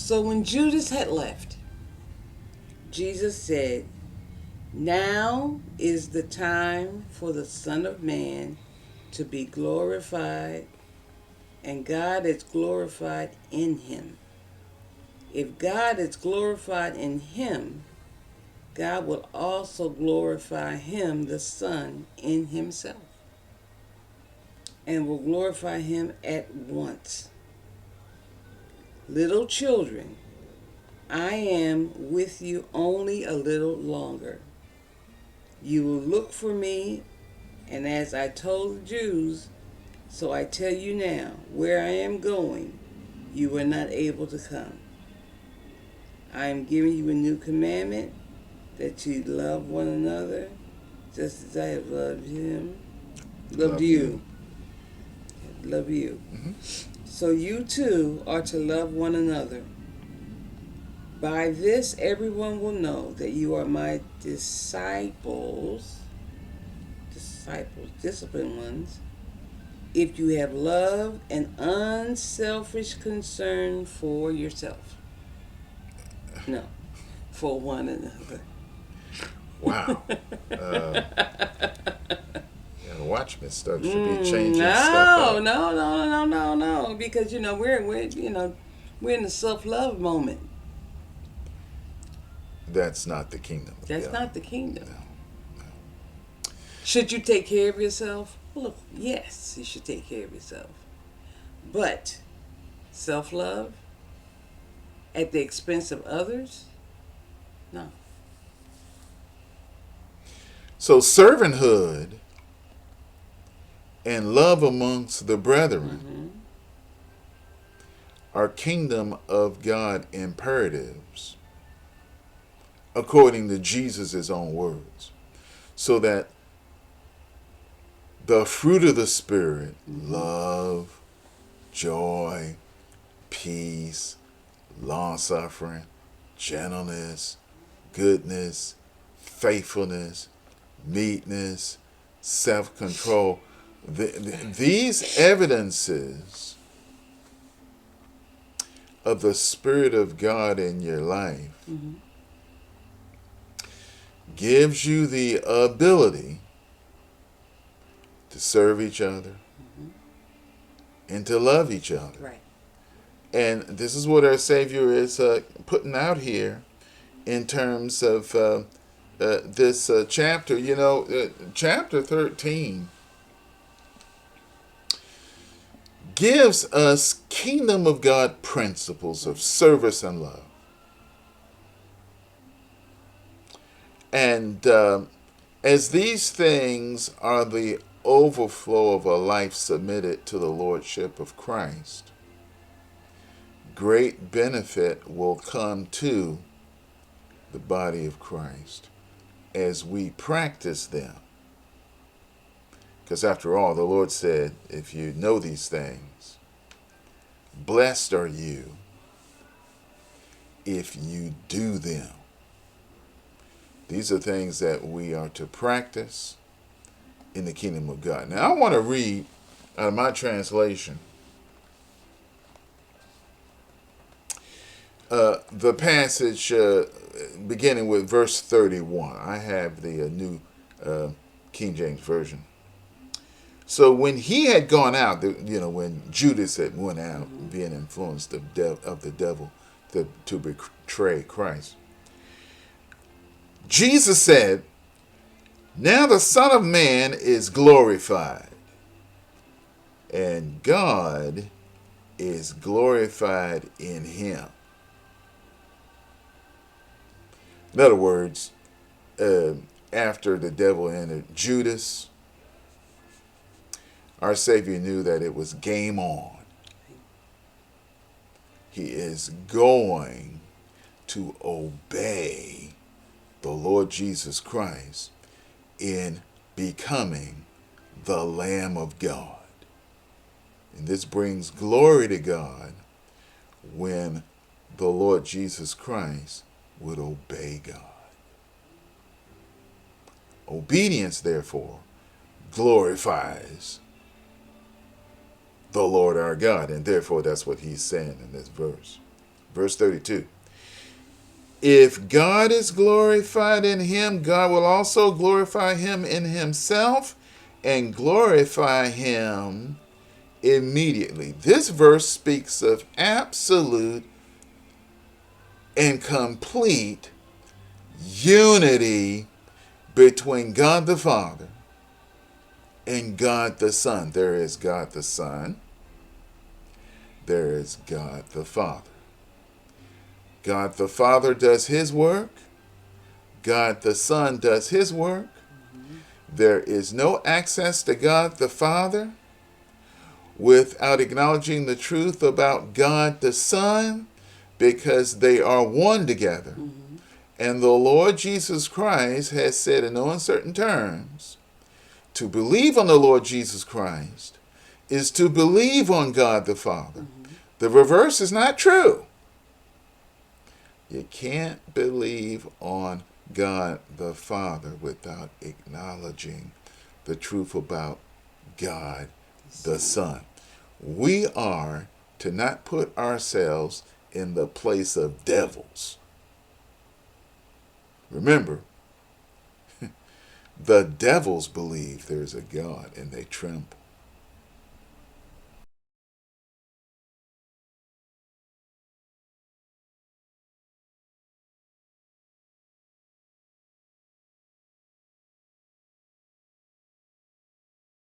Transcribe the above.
So when Judas had left, Jesus said, "Now is the time for the Son of Man to be glorified, and God is glorified in him. If God is glorified in him, God will also glorify him, the Son, in himself, and will glorify him at once. Little children, I am with you only a little longer. You will look for me, and as I told the Jews, so I tell you now, where I am going, you were not able to come. I am giving you a new commandment, that you love one another, just as I have loved him, loved you. Love you. Mm-hmm. So you too are to love one another. By this everyone will know that you are my disciples, disciplined ones, if you have love and unselfish concern for yourself. No, for one another. Wow. Yeah, watch me stuff should be changing stuff No, up. no, no, no, no, no. Because we're in the self-love moment. That's not the kingdom of That's God. not the kingdom. No. Should you take care of yourself? Well, look, yes, you should take care of yourself. But self-love at the expense of others? No. So servanthood and love amongst the brethren Mm-hmm. are kingdom of God imperatives, according to Jesus' own words. So that the fruit of the Spirit, Mm-hmm. love, joy, peace, long suffering, gentleness, goodness, faithfulness, meekness, self control. These evidences of the Spirit of God in your life Mm-hmm. gives you the ability to serve each other Mm-hmm. and to love each other. Right. And this is what our Savior is putting out here in terms of this chapter. Chapter 13 gives us kingdom of God principles of service and love. And as these things are the overflow of a life submitted to the Lordship of Christ, great benefit will come to the body of Christ as we practice them. Because after all, the Lord said, if you know these things, blessed are you if you do them. These are things that we are to practice in the kingdom of God. Now, I want to read out of my translation the passage beginning with verse 31. I have the New King James Version. So when he had gone out, when Judas had went out, Mm-hmm. being influenced of the devil to betray Christ, Jesus said, "Now the Son of Man is glorified, and God is glorified in him." In other words, after the devil entered Judas, our Savior knew that it was game on. He is going to obey the Lord Jesus Christ in becoming the Lamb of God. And this brings glory to God when the Lord Jesus Christ would obey God. Obedience, therefore, glorifies the Lord our God, and therefore that's what he's saying in this verse. Verse 32. If God is glorified in him, God will also glorify him in himself and glorify him immediately. This verse speaks of absolute and complete unity between God the Father and God the Son. There is God the Son. There is God the Father. God the Father does his work. God the Son does his work. There is no access to God the Father without acknowledging the truth about God the Son, because they are one together. And the Lord Jesus Christ has said in no uncertain terms, to believe on the Lord Jesus Christ is to believe on God the Father. The reverse is not true. You can't believe on God the Father without acknowledging the truth about God the Son. We are to not put ourselves in the place of devils. Remember, the devils believe there's a God and they tremble.